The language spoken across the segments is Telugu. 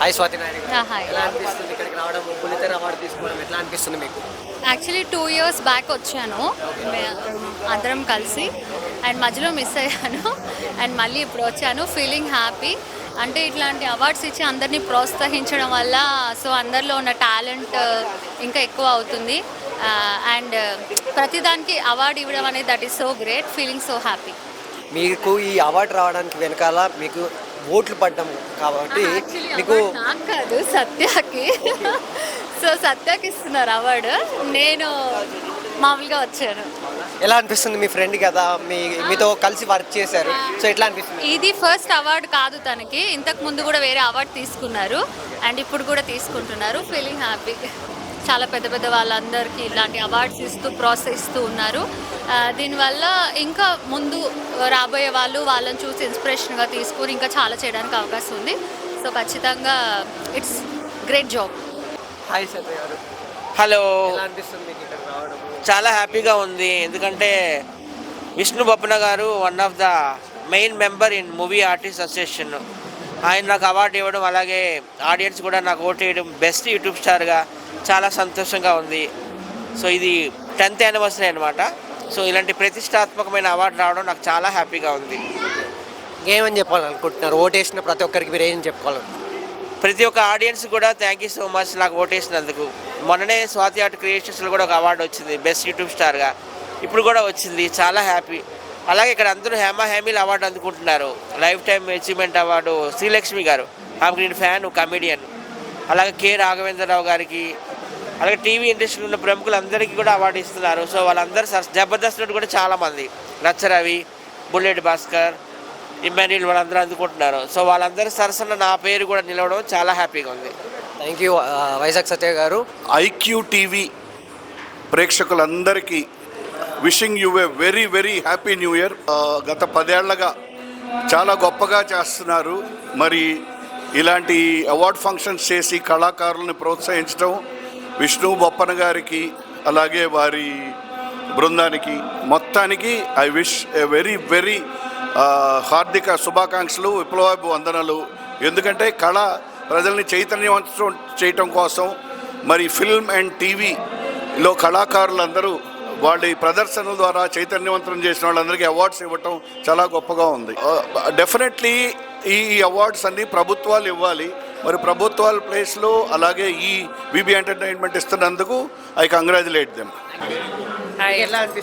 హాయ్ స్వాతి నాయుడు గారు. హాయ్. ఎలా అనిపిస్తుంది ఇక్కడికి రావడం, బుల్లితెర అవార్డు తీసుకోవడం ఎట్లా అనిపిస్తుంది మీకు? యాక్చువల్లీ 2 years బ్యాక్ వచ్చాను అందరం కలిసి, అండ్ మధ్యలో మిస్ అయ్యాను అండ్ మళ్ళీ ఇప్పుడు వచ్చాను. Feeling happy. అంటే ఇట్లాంటి అవార్డ్స్ ఇచ్చి అందరినీ ప్రోత్సహించడం వల్ల సో అందరిలో ఉన్న టాలెంట్ ఇంకా ఎక్కువ అవుతుంది. అండ్ ప్రతిదానికి అవార్డు ఇవ్వడం అనేది that is so great. Feeling so happy. మీకు ఈ అవార్డు రావడానికి వెనకాల మీకు ఓట్లు పడ్డం కాబట్టి మీకు నాకు కాదు, సత్యకి. సో సత్యకి ఇస్తున్నారు అవార్డు. నేను మామూలుగా వచ్చాను. ఎలా అనిపిస్తుంది? మీ ఫ్రెండ్ కదా, మీతో కలిసి వర్క్ చేశారు, సో ఎట్లా అనిపిస్తుంది? ఇది ఫస్ట్ అవార్డు కాదు తనకి. ఇంతకు ముందు కూడా వేరే అవార్డు తీసుకున్నారు అండ్ ఇప్పుడు కూడా తీసుకుంటున్నారు. Feeling happy. చాలా పెద్ద పెద్ద వాళ్ళందరికీ ఇలాంటి అవార్డ్స్ ఇస్తూ ప్రోత్సహిస్తూ ఉన్నారు. దీనివల్ల ఇంకా ముందు రాబోయే వాళ్ళని చూసి ఇన్స్పిరేషన్గా తీసుకుని ఇంకా చాలా చేయడానికి అవకాశం ఉంది. సో ఖచ్చితంగా ఇట్స్ గ్రేట్ జాబ్. హాయ్ సత్య గారు. హలో. ఎలా అనిపిస్తుంది మీకు ఇక్కడ రావడం? చాలా హ్యాపీగా ఉంది. ఎందుకంటే విష్ణు బొప్పన గారు one of the main member in movie artist association. ఆయన నాకు అవార్డు ఇవ్వడం, అలాగే ఆడియన్స్ కూడా నాకు ఓటు వేయడం, బెస్ట్ యూట్యూబ్ స్టార్గా చాలా సంతోషంగా ఉంది. సో ఇది 10th యానివర్సరీ అనమాట. సో ఇలాంటి ప్రతిష్టాత్మకమైన అవార్డు రావడం నాకు చాలా హ్యాపీగా ఉంది. ఏమని చెప్పాలనుకుంటున్నారు? ఓటేసిన ప్రతి ఒక్కరికి మీరు ఏం చెప్పుకోవాలి? ప్రతి ఒక్క ఆడియన్స్ కూడా థ్యాంక్ యూ సో మచ్ నాకు ఓటేసినందుకు. మొన్ననే స్వాతి ఆర్ట్ క్రియేషన్స్లో కూడా ఒక అవార్డు వచ్చింది బెస్ట్ యూట్యూబ్ స్టార్గా, ఇప్పుడు కూడా వచ్చింది. చాలా హ్యాపీ. అలాగే ఇక్కడ అందరూ హేమీల అవార్డు అందుకుంటున్నారు. Life time achievement award Srilakshmi గారు, ఆమెకు నేను ఫ్యాన్, కమెడియన్. అలాగే కె రాఘవేంద్రరావు గారికి, అలాగే టీవీ ఇండస్ట్రీలో ఉన్న ప్రముఖులందరికీ కూడా అవార్డు ఇస్తున్నారు. సో వాళ్ళందరూ జబర్దస్త్ నుండి కూడా చాలామంది, రచ్చరవి, బుల్లెట్ భాస్కర్, ఇమ్మాన్యుల్ వాళ్ళందరూ అందుకుంటున్నారు. సో వాళ్ళందరూ సరసన నా పేరు కూడా నిలవడం చాలా హ్యాపీగా ఉంది. థ్యాంక్ యూ వైజాగ్ సత్య గారు. ఐక్యూ టీవీ ప్రేక్షకులందరికీ wishing you A very very happy new year. గత 10 ఏళ్లుగా చాలా గొప్పగా చేస్తున్నారు. మరి ఇలాంటి అవార్డ్ ఫంక్షన్స్ చేసి కళాకారులను ప్రోత్సహించడం విష్ణు బొప్పన గారికి, అలాగే వారి బృందానికి మొత్తానికి I wish a very very హార్దిక శుభాకాంక్షలు, విప్లవాభి వందనలు. ఎందుకంటే కళ ప్రజల్ని చైతన్యవంతం చేయటం కోసం మరి ఫిల్మ్ అండ్ టీవీలో కళాకారులందరూ వాళ్ళ ప్రదర్శనల ద్వారా చైతన్యవంతం చేసిన వాళ్ళందరికీ అవార్డ్స్ ఇవ్వటం చాలా గొప్పగా ఉంది. డెఫినెట్లీ ఈ అవార్డ్స్ అన్నీ ప్రభుత్వాలు ఇవ్వాలి. మరి ప్రభుత్వాల ప్లేస్లో అలాగే ఈ విబి ఎంటర్టైన్మెంట్ ఇస్తున్నందుకు I congratulate them.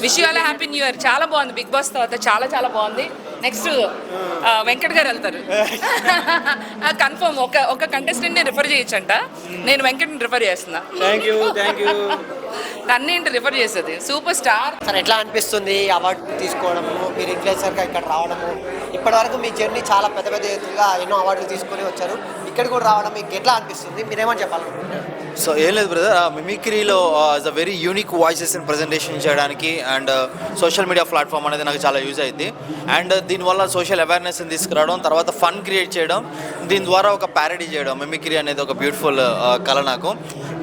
Wish you all happy new year. చాలా బాగుంది. బిగ్ బాస్ తర్వాత చాలా చాలా బాగుంది. నెక్స్ట్ వెంకట్ గారు వెళ్తారు కన్ఫర్మ్. ఒక కంటెస్టెంట్ని రిఫర్ చేయొచ్చంట. నేను వెంకట్ని రిఫర్ చేస్తున్నా. Thank you. అన్నేంటి రిఫర్ చేసేది సూపర్ స్టార్. సార్ ఎట్లా అనిపిస్తుంది అవార్డు తీసుకోవడము, మీరు ఇన్ఫ్లుయెన్సర్గా ఇక్కడ రావడము? ఇప్పటివరకు మీ జర్నీ చాలా పెద్ద పెద్ద ఎత్తుగా ఎన్నో అవార్డులు తీసుకొని వచ్చారు. ఇక్కడ కూడా రావడం మీకు ఎట్లా అనిపిస్తుంది? మీరేమని చెప్పాలనుకుంటున్నారు? సో ఏం లేదు బ్రదర్, మిమిక్రీలో ఇస్ అ వెరీ యూనిక్ వాయిసెస్ని ప్రజెంటేషన్ చేయడానికి అండ్ సోషల్ మీడియా ప్లాట్ఫామ్ అనేది నాకు చాలా యూజ్ అయింది. అండ్ దీనివల్ల సోషల్ అవేర్నెస్ని తీసుకురావడం, తర్వాత ఫన్ క్రియేట్ చేయడం, దీని ద్వారా ఒక ప్యారడీ చేయడం. మిమిక్రీ అనేది ఒక బ్యూటిఫుల్ కళ నాకు.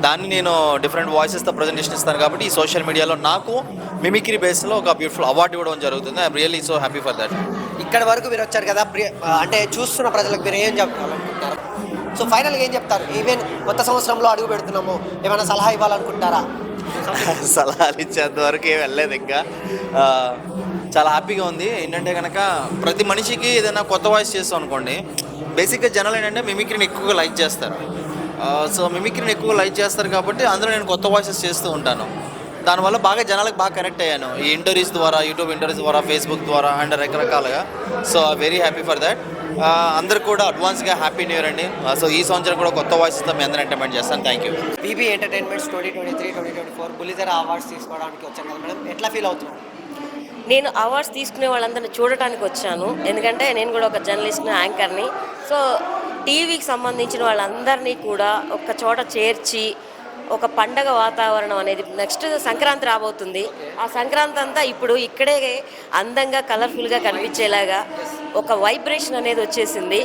దాన్ని నేను డిఫరెంట్ వాయిసెస్తో ప్రజెంటేషన్ ఇస్తాను కాబట్టి ఈ సోషల్ మీడియాలో నాకు మిమిక్రీ బేస్లో ఒక బ్యూటిఫుల్ అవార్డు ఇవ్వడం జరుగుతుంది. I'm really so happy for that. ఇక్కడ వరకు మీరు వచ్చారు కదా, అంటే చూస్తున్న ప్రజలకు మీరు ఏం చెప్పాలనుకుంటారు? సో ఫైనల్గా ఏం చెప్తారు? ఈవెన్ కొత్త సంవత్సరంలో అడుగు పెడుతున్నాము, ఏమైనా సలహా ఇవ్వాలనుకుంటారా? సలహాలు ఇచ్చేంత వరకు ఏం వెళ్ళలేదు ఇంకా. చాలా హ్యాపీగా ఉంది. ఏంటంటే కనుక ప్రతి మనిషికి ఏదైనా కొత్త వాయిస్ చేస్తాం అనుకోండి, బేసిక్గా జనాలు ఏంటంటే మిమిక్రీని ఎక్కువగా లైక్ చేస్తారు. సో మిమిక్రీని ఎక్కువ లైక్ చేస్తారు కాబట్టి అందులో నేను కొత్త వాయిసెస్ చేస్తూ ఉంటాను. దానివల్ల బాగా జనాలకు బాగా కనెక్ట్ అయ్యాను ఈ ఇంటర్వ్యూస్ ద్వారా, యూట్యూబ్ ఇంటర్వ్యూస్ ద్వారా, ఫేస్బుక్ ద్వారా అండ్ రకరకాలుగా. So very happy for that. అందరు కూడా అడ్వాన్స్గా హ్యాపీ న్యూ ఇయర్ అండి. సో ఈ సంవత్సరం కూడా కొత్త వాయిస్తో మీ అందరూ ఎంటర్టైన్మెంట్ చేస్తాను. Thank you. విబి ఎంటర్టైన్మెంట్స్ 2023-2024 బుల్లితెర అవార్డ్స్ తీసుకోవడానికి వచ్చాను కదా మేడం, ఎట్లా ఫీల్ అవుతున్నాను? నేను అవార్డ్స్ తీసుకునే వాళ్ళందరినీ చూడటానికి వచ్చాను. ఎందుకంటే నేను కూడా ఒక జర్నలిస్ట్ని, యాంకర్ని. సో టీవీకి సంబంధించిన వాళ్ళందరినీ కూడా ఒక చోట చేర్చి ఒక పండగ వాతావరణం అనేది, నెక్స్ట్ సంక్రాంతి రాబోతుంది, ఆ సంక్రాంతి అంతా ఇప్పుడు ఇక్కడే అందంగా కలర్ఫుల్గా కనిపించేలాగా ఒక వైబ్రేషన్ అనేది వచ్చేసింది.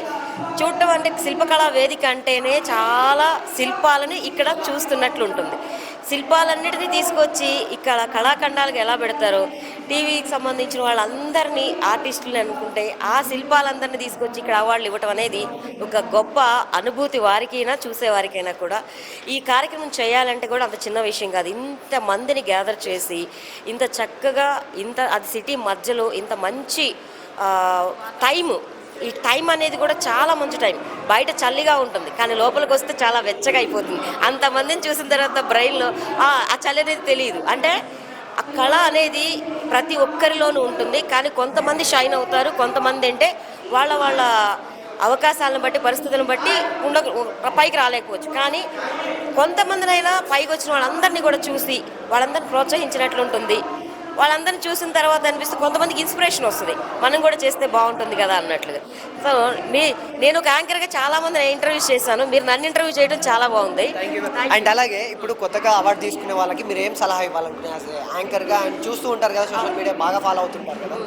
చూడటం అంటే శిల్పకళా వేదిక అంటేనే చాలా శిల్పాలని ఇక్కడ చూస్తున్నట్లు ఉంటుంది. శిల్పాలన్నిటినీ తీసుకొచ్చి ఇక్కడ కళాఖండాలకు ఎలా పెడతారో టీవీకి సంబంధించిన వాళ్ళందరినీ ఆర్టిస్టులు అనుకుంటే ఆ శిల్పాలందరినీ తీసుకొచ్చి ఇక్కడ అవార్డులు ఇవ్వటం అనేది ఒక గొప్ప అనుభూతి వారికైనా చూసేవారికైనా కూడా. ఈ కార్యక్రమం చేయాలంటే కూడా అంత చిన్న విషయం కాదు. ఇంతమందిని గ్యాదర్ చేసి ఇంత చక్కగా అది సిటీ మధ్యలో ఇంత మంచి టైము, ఈ టైం అనేది కూడా చాలా మంచి టైం. బయట చలిగా ఉంటుంది కానీ లోపలికి వస్తే చాలా వెచ్చగా అయిపోతుంది. అంతమందిని చూసిన తర్వాత బ్రెయిన్లో ఆ చలి అనేది తెలియదు. అంటే ఆ కళ అనేది ప్రతి ఒక్కరిలోనూ ఉంటుంది. కానీ కొంతమంది షైన్ అవుతారు, కొంతమంది అంటే వాళ్ళ అవకాశాలను బట్టి పరిస్థితులను బట్టి పైకి రాలేకపోవచ్చు. కానీ కొంతమందినైనా పైకి వచ్చిన వాళ్ళందరినీ కూడా చూసి వాళ్ళందరినీ ప్రోత్సహించినట్లు ఉంటుంది. వాళ్ళందరిని చూసిన తర్వాత అనిపిస్తుంది కొంతమందికి ఇన్స్పిరేషన్ వస్తుంది, మనం కూడా చేస్తే బాగుంటుంది కదా అన్నట్లుగా. సో నేను ఒక యాంకర్గా చాలా మంది ఇంటర్వ్యూస్ చేశాను, మీరు నన్ను ఇంటర్వ్యూ చేయడం చాలా బాగుంది. అండ్ అలాగే ఇప్పుడు కొత్తగా అవార్డు తీసుకునే వాళ్ళకి మీరు ఏం సలహా ఇవ్వాలనుకున్నారు యాంకర్గా? అండ్ చూస్తూ ఉంటారు కదా, సోషల్ మీడియా బాగా ఫాలో అవుతుంటారు కదా,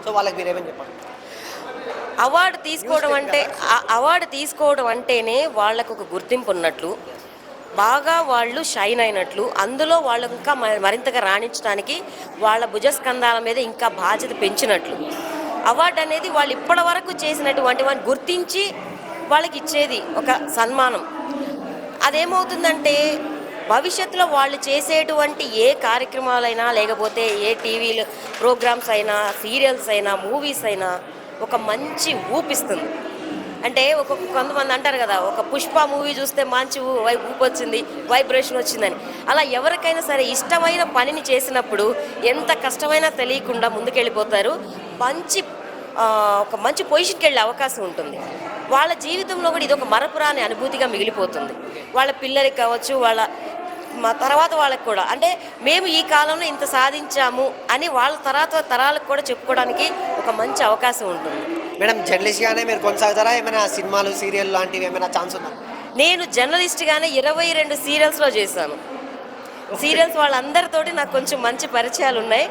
సో వాళ్ళకి మీరు ఏమని చెప్పండి? అవార్డు తీసుకోవడం అంటేనే వాళ్ళకు ఒక గుర్తింపు ఉన్నట్లు, బాగా వాళ్ళు షైన్ అయినట్లు, అందులో వాళ్ళు ఇంకా మరింతగా రాణించడానికి వాళ్ళ భుజస్కంధాల మీద ఇంకా బాధ్యత పెంచినట్లు. అవార్డు అనేది వాళ్ళు ఇప్పటి వరకు చేసినటువంటి వాటిని గుర్తించి వాళ్ళకి ఇచ్చేది ఒక సన్మానం. అదేమవుతుందంటే భవిష్యత్తులో వాళ్ళు చేసేటువంటి ఏ కార్యక్రమాలైనా లేకపోతే ఏ టీవీలు ప్రోగ్రామ్స్ అయినా, సీరియల్స్ అయినా, మూవీస్ అయినా ఒక మంచి ఊపిస్తుంది. అంటే కొంతమంది అంటారు కదా, ఒక పుష్ప మూవీ చూస్తే మంచి ఊపు వచ్చింది, వైబ్రేషన్ వచ్చిందని. అలా ఎవరికైనా సరే ఇష్టమైన పనిని చేసినప్పుడు ఎంత కష్టమైనా తెలియకుండా ముందుకెళ్ళిపోతారు, ఒక మంచి పొజిషన్కి వెళ్ళే అవకాశం ఉంటుంది. వాళ్ళ జీవితంలో కూడా ఇది ఒక మరపురాని అనుభూతిగా మిగిలిపోతుంది. వాళ్ళ పిల్లలకి కావచ్చు, మా తర్వాత వాళ్ళకి కూడా, అంటే మేము ఈ కాలంలో ఇంత సాధించాము అని వాళ్ళ తర్వాత తరాలకు కూడా చెప్పుకోవడానికి ఒక మంచి అవకాశం ఉంటుంది. మేడం, జర్నలిస్ట్గానే మీరు కొనసాగుతారా? ఏమైనా సినిమాలు, సీరియల్ లాంటివి ఏమైనా ఛాన్స్ ఉందా? నేను జర్నలిస్ట్గానే 22 సీరియల్స్లో చేశాను. సీరియల్స్ వాళ్ళందరితోటి నాకు కొంచెం మంచి పరిచయాలు ఉన్నాయి.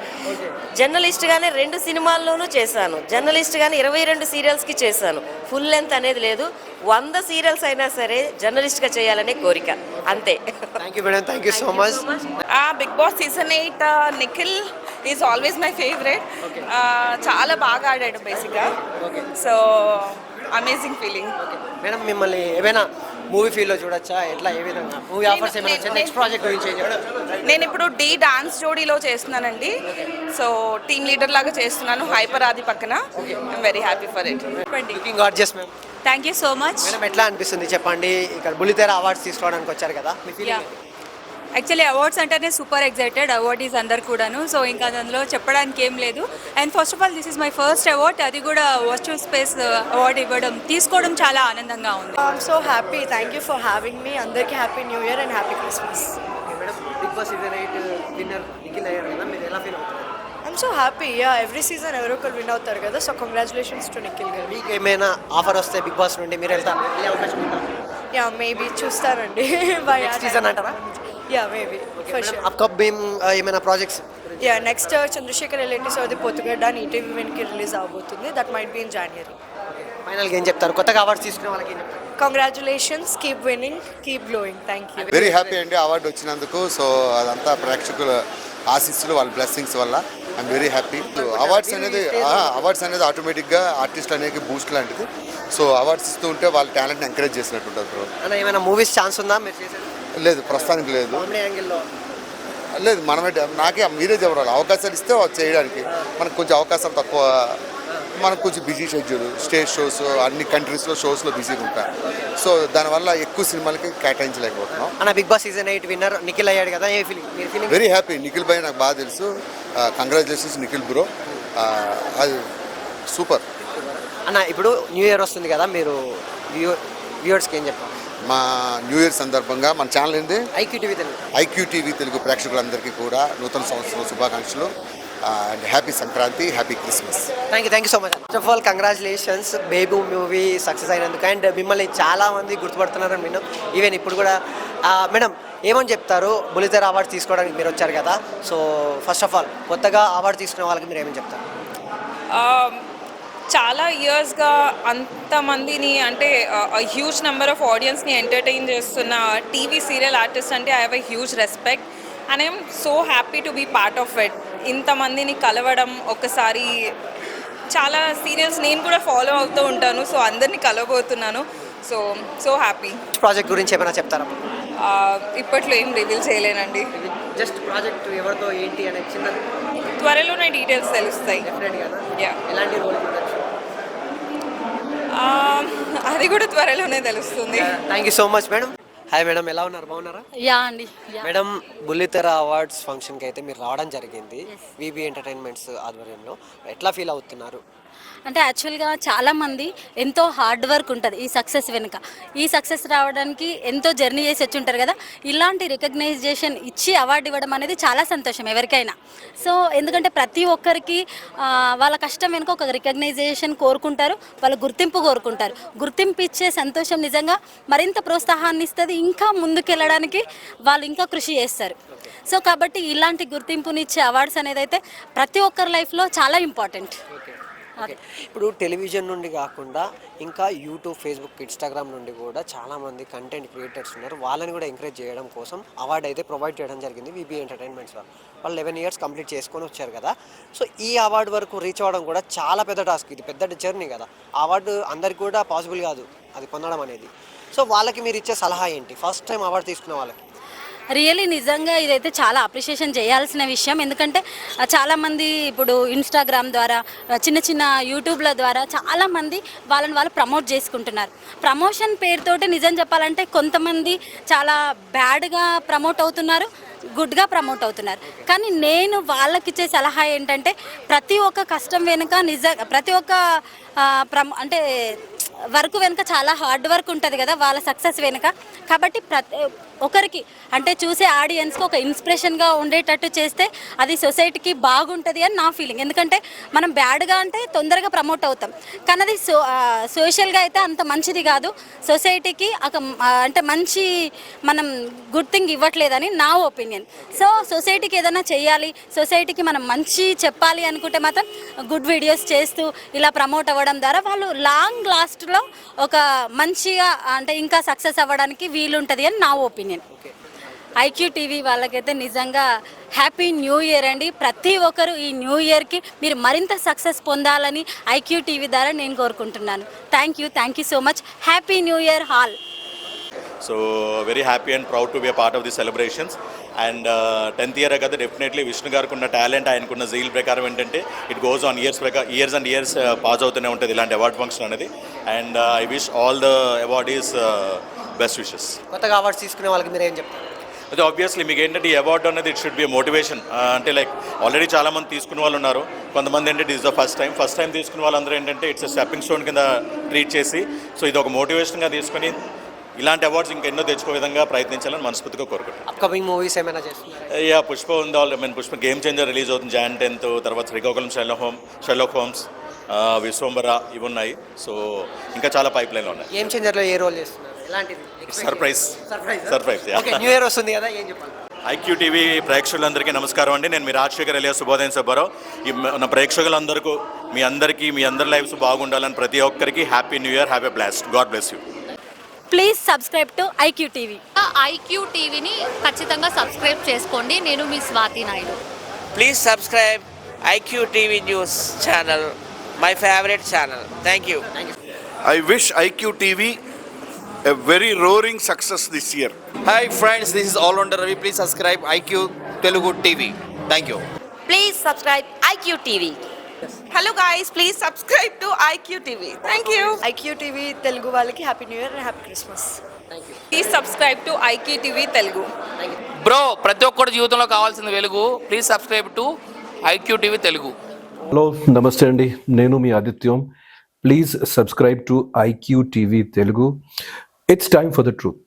జర్నలిస్ట్గానే 2 సినిమాల్లోనూ చేశాను. జర్నలిస్ట్గానే 22 సీరియల్స్కి చేశాను. ఫుల్ లెంత్ అనేది లేదు. 100 సీరియల్స్ అయినా సరే జర్నలిస్ట్గా చేయాలనే కోరిక, అంతే. Thank you madam, thank you so much. Big boss season 8 Nikhil is always my favourite. చాలా బాగా ఆడాడు బేసిక్గా. So amazing feeling. మేడం, మిమ్మల్ని ఏమైనా మూవీ ఫీల్డ్లో చూడొచ్చా? ఎట్లా, ఏ విధంగా మూవీ ఆఫర్స్ ఏమైనా వచ్చాయి? నెక్స్ట్ ప్రాజెక్ట్ గురించి నేను ఇప్పుడు డాన్స్ జోడీలో చేస్తున్నానండి. సో టీమ్ లీడర్ లాగా చేస్తున్నాను, హైపర్ ఆది పక్కన. I'm very happy for it. Looking gorgeous ma'am. Thank you so much. Madam, ఎట్లా అనిపిస్తుంది చెప్పండి? ఇక్కడ బుల్లితెర అవార్డ్స్ తీసుకోవడానికి వచ్చారు కదా, మీ ఫీలింగ్? యాక్చువల్లీ అవార్డ్స్ అంటేనే సూపర్ ఎక్సైటెడ్. అవార్డీస్ అందరు కూడాను, సో ఇంకా అందులో చెప్పడానికి ఏం లేదు. And first of all this is my first award, అది కూడా వర్చువల్ స్పేస్ అవార్డు తీసుకోవడం చాలా ఆనందంగా ఉంది. I'm so happy. Thank you for having me. అందరికీ happy new year and happy Christmas. Madam, big boss season 8 winner Nikhil అయ్యారు కదా, మీరు ఎలా ఫీల్ అవుతారు? I'm so happy. Yeah, every season ఎవరో ఒకరు విన్ అవుతారు కదా, సో కంగ్రాచులేషన్స్ టు నిఖిల్ గారు. మీకు ఏమైనా ఆఫర్ వస్తే బిగ్ బాస్ నుండి మీరు వెళ్తారు, వెళ్ళే అవకాశం ఉందా? యా, మేబీ చూస్తానండి. బై నెక్స్ట్ సీజన్ అంటారా? Yeah, maybe for sure. Upcoming ఏమైనా ప్రాజెక్ట్స్? యా, నెక్స్ట్ చంద్రశేఖర్ ఎల్ఎన్టీ సార్ది పొత్తుగడ్డ అని ఈటీవీ విన్కి రిలీజ్ అవబోతుంది. That might be in January. ఫైనల్గా ఏం చెప్తారు? కొత్తగా అవార్డ్స్ తీసుకునే వాళ్ళకి ఏం చెప్తారు? Congratulations, keep winning, keep glowing. Thank you. Very happy అండి అవార్డు వచ్చినందుకు. సో అదంతా ప్రేక్షకుల ఆశీస్సులు, వాళ్ళ బ్లెస్సింగ్స్ వల్ల ఐఎమ్ వెరీ హ్యాపీ. అవార్డ్స్ అనేది ఆటోమేటిక్గా ఆర్టిస్ట్ అనేది బూస్ట్ లాంటిది. సో అవార్డ్స్ ఇస్తూ ఉంటే వాళ్ళ టాలెంట్ని ఎంకరేజ్ చేసినట్టు ఉంటుంది బ్రో. అన్న, ఏమైనా మూవీస్ ఛాన్స్ ఉందా మీరు చేసేది? లేదు, ప్రస్తుతానికి లేదు. కామెడీ యాంగిల్లో లేదు, మనమే మీరే చెప్పాలి. అవకాశాలు ఇస్తే చేయడానికి మనకు కొంచెం అవకాశాలు తక్కువ. మనకు కొంచెం బిజీ షెడ్యూల్, స్టేజ్ షోస్, అన్ని కంట్రీస్లో షోస్లో బిజీగా ఉంటారు. సో దానివల్ల ఎక్కువ సినిమాలకి కేటాయించలేకపోతున్నాం. అన్న, big boss season 8 winner Nikhil అయ్యాడు కదా, ఏ ఫీలింగ్? మీరు ఫీలింగ్? Very happy. నిఖిల్ భాయ్ నాకు బాగా తెలుసు. కంగ్రాచులేషన్స్ నిఖిల్ బ్రో, అది సూపర్. అన్న, ఇప్పుడు న్యూ ఇయర్ వస్తుంది కదా, మీరు వ్యూవర్స్కి ఏం చెప్పాలి? మా న్యూ ఇయర్ సందర్భంగా మన ఛానల్ ఏంది, ఐక్యూ తెలుగు ప్రేక్షకులందరికీ కూడా నూతన సంవత్సరం శుభాకాంక్షలు and happy Sankranti, happy Christmas. Thank you so much. First of all congratulations, baby movie success అయినందుకు. అండ్ మిమ్మల్ని చాలామంది గుర్తుపడుతున్నారని విన్నాం, ఈవెన్ ఇప్పుడు కూడా. మేడం, ఏమని చెప్తారు? బుల్లితెర అవార్డు తీసుకోవడానికి మీరు వచ్చారు కదా, సో ఫస్ట్ ఆఫ్ ఆల్ కొత్తగా అవార్డు తీసుకునే వాళ్ళకి మీరు ఏమని చెప్తారు? చాలా ఇయర్స్గా అంతమందిని, అంటే హ్యూజ్ నెంబర్ ఆఫ్ ఆడియన్స్ని ఎంటర్టైన్ చేస్తున్న టీవీ సీరియల్ ఆర్టిస్ట్ అంటే I have a huge respect. And I'm so happy to be part of it. ఇంతమందిని కలవడం ఒకసారి, చాలా సీరియల్స్ నేను కూడా ఫాలో అవుతూ ఉంటాను, సో అందరినీ కలవబోతున్నాను. So happy. ప్రాజెక్ట్ గురించి ఏమైనా చెప్తారా? ఇప్పట్లో ఏం రివీల్ చేయలేనండి. జస్ట్ ప్రాజెక్ట్ ఎవరితో ఏంటి అనే చిన్న త్వరలోనే డీటెయిల్స్ తెలుస్తాయి. యా, ఎలాంటి రోల్ ఉండొచ్చు? అది కూడా త్వరలోనే తెలుస్తుంది. Thank you so much madam. Hi madam, ఎలా ఉన్నారు? బాగున్నారా? యా అండి. మేడం, బుల్లితెర అవార్డ్స్ ఫంక్షన్కి అయితే మీరు రావడం జరిగింది విబి ఎంటర్టైన్మెంట్స్ ఆధ్వర్యంలో. ఎట్లా ఫీల్ అవుతున్నారు? అంటే యాక్చువల్గా చాలామంది ఎంతో హార్డ్ వర్క్ ఉంటుంది ఈ సక్సెస్ వెనుక. ఈ సక్సెస్ రావడానికి ఎంతో జర్నీ చేసి వచ్చి ఉంటారు కదా. ఇలాంటి రికగ్నైజేషన్ ఇచ్చి అవార్డు ఇవ్వడం అనేది చాలా సంతోషం ఎవరికైనా. సో ఎందుకంటే ప్రతి ఒక్కరికి వాళ్ళ కష్టం వెనుక ఒక రికగ్నైజేషన్ కోరుకుంటారు, వాళ్ళ గుర్తింపు కోరుకుంటారు. గుర్తింపు ఇచ్చే సంతోషం నిజంగా మరింత ప్రోత్సాహాన్ని ఇస్తుంది. ఇంకా ముందుకెళ్ళడానికి వాళ్ళు ఇంకా కృషి చేస్తారు. సో కాబట్టి ఇలాంటి గుర్తింపునిచ్చే అవార్డ్స్ అనేది అయితే ప్రతి ఒక్కరి లైఫ్లో చాలా ఇంపార్టెంట్. ఇప్పుడు టెలివిజన్ నుండి కాకుండా ఇంకా యూట్యూబ్, ఫేస్బుక్, ఇన్స్టాగ్రామ్ నుండి కూడా చాలామంది కంటెంట్ క్రియేటర్స్ ఉన్నారు. వాళ్ళని కూడా ఎంకరేజ్ చేయడం కోసం అవార్డు అయితే ప్రొవైడ్ చేయడం జరిగింది విబి ఎంటర్టైన్మెంట్స్ వాళ్ళు 11 years కంప్లీట్ చేసుకొని వచ్చారు కదా. సో ఈ అవార్డు వరకు రీచ్ అవ్వడం కూడా చాలా పెద్ద టాస్క్. ఇది పెద్ద జర్నీ కదా. అవార్డు అందరికి కూడా పాసిబుల్ కాదు అది పొందడం అనేది. సో వాళ్ళకి మీరు ఇచ్చే సలహా ఏంటి? ఫస్ట్ టైం అవార్డు తీసుకున్న వాళ్ళకి. రియల్లీ నిజంగా ఇదైతే చాలా అప్రిషియేషన్ చేయాల్సిన విషయం. ఎందుకంటే చాలామంది ఇప్పుడు ఇన్స్టాగ్రామ్ ద్వారా, చిన్న చిన్న యూట్యూబ్ల ద్వారా చాలామంది వాళ్ళని వాళ్ళు ప్రమోట్ చేసుకుంటున్నారు. ప్రమోషన్ పేరుతోటి నిజం చెప్పాలంటే కొంతమంది చాలా బ్యాడ్గా ప్రమోట్ అవుతున్నారు, గుడ్గా ప్రమోట్ అవుతున్నారు. కానీ నేను వాళ్ళకి ఇచ్చే సలహా ఏంటంటే ప్రతి ఒక్క కష్టం వెనుక ప్రతి ఒక్క అంటే వర్క్ వెనుక చాలా హార్డ్ వర్క్ ఉంటుంది కదా వాళ్ళ సక్సెస్ వెనుక. కాబట్టి ఒకరికి అంటే చూసే ఆడియన్స్కి ఒక ఇన్స్పిరేషన్గా ఉండేటట్టు చేస్తే అది సొసైటీకి బాగుంటుంది అని నా ఫీలింగ్. ఎందుకంటే మనం బ్యాడ్గా అంటే తొందరగా ప్రమోట్ అవుతాం, కానీ అది సోషల్గా అయితే అంత మంచిది కాదు. సొసైటీకి అంటే మంచి మనం గుడ్ థింగ్ ఇవ్వట్లేదని నా ఒపీనియన్. సో సొసైటీకి ఏదైనా చేయాలి, సొసైటీకి మనం మంచి చెప్పాలి అనుకుంటే మాత్రం గుడ్ వీడియోస్ చేస్తూ ఇలా ప్రమోట్ అవ్వడం ద్వారా వాళ్ళు లాంగ్ లాస్ట్లో ఒక మంచిగా అంటే ఇంకా సక్సెస్ అవ్వడానికి వీలుంటుంది అని నా ఒపీనియన్. ఐక్యూ టీవీ వాళ్ళకైతే నిజంగా హ్యాపీ న్యూ ఇయర్ అండి. ప్రతి ఒక్కరు ఈ న్యూ ఇయర్కి మీరు మరింత సక్సెస్ పొందాలని ఐక్యూ టీవీ ద్వారా నేను కోరుకుంటున్నాను. Thank you so much. Happy new year hall. So very happy and proud to be a part of the celebrations. And 10th year కదా డెఫినెట్లీ విష్ణు గారికి ఉన్న టాలెంట్, ఆయనకున్న జీల్ ప్రకారం ఏంటంటే it goes on years and years pass అవుతూనే ఉంటుంది ఇలాంటి అవార్డ్ ఫంక్షన్ అనేది. And I wish all the awardees best wishes. కొత్తగా అవార్డ్స్ తీసుకునే వాళ్ళకి మీరు ఏం చెప్తారు? అది ఆబ్వియస్లీ మీకు ఏంటంటే ఈ అవార్డు అనేది ఇట్ షుడ్ బి మోటివేషన్. అంటే లైక్ ఆల్రెడీ చాలామంది తీసుకున్న వాళ్ళు ఉన్నారు, కొంతమంది ఏంటంటే ఇట్స్ ద ఫస్ట్ టైం తీసుకున్న వాళ్ళందరూ ఏంటంటే ఇట్స్ స్టెప్పింగ్ స్టోన్ కింద ట్రీట్ చేసి, సో ఇది ఒక మోటివేషన్గా తీసుకొని ఇలాంటి అవార్డ్స్ ఇంకెన్నో తెచ్చుకో విధంగా ప్రయత్నించాలని మనస్ఫూర్తిగా కోరుకుంటున్నాను. అప్కమింగ్ మూవీస్ ఏమైనా చేస్తున్నారు? యా, పుష్ప ఉంది. పుష్ప గేమ్ చేంజర్ రిలీజ్ అవుతుంది Jan 10th. తర్వాత శ్రీకాకుళం షెర్లాక్ హోమ్స్, విశ్వంబర ఇవి ఉన్నాయి. సో ఇంకా చాలా పైప్ లైన్లో ఉన్నాయి. గేమ్ చేంజర్లో ఏ రోల్ చేస్తున్నారు? ఎలాంటిది? సర్ప్రైజ్. న్యూ ఇయర్ వస్తుంది కదా, ఏం చెప్పాలి? ఐక్యూ టీవీ ప్రేక్షకులందరికీ నమస్కారం అండి. నేను మీ రాజశేఖర్ ఎలియాస్ శుభోదయం సుబ్బారావు. నా ప్రేక్షకులందరికీ మీ అందరి లైఫ్స్ బాగుండాలని ప్రతి ఒక్కరికి happy new year, happy blast. God bless you. Please subscribe to IQ TV. IQ టీవీని ఖచ్చితంగా సబ్స్క్రైబ్ చేసుకోండి. నేను మీ Swathi Naidu. Please subscribe IQ TV news channel, my favourite channel. Thank you. I wish IQ TV a very roaring success this year. Hi friends, this is All Rounder Ravi. Please subscribe IQ Telugu TV. Thank you. Please subscribe IQ TV. Hello guys, please subscribe to IQ TV. Thank you. IQ TV Telugu వాళ్ళకి happy new year and happy Christmas. Please subscribe to IQ TV Telugu. Bro, ప్రతి ఒక్కటి జీవితంలో కావాల్సిన వెలుగు. Please subscribe to IQ TV Telugu. Hello, నమస్తే అండి. నేను మీ Adityam. Please subscribe to IQ TV Telugu. It's time for the truth.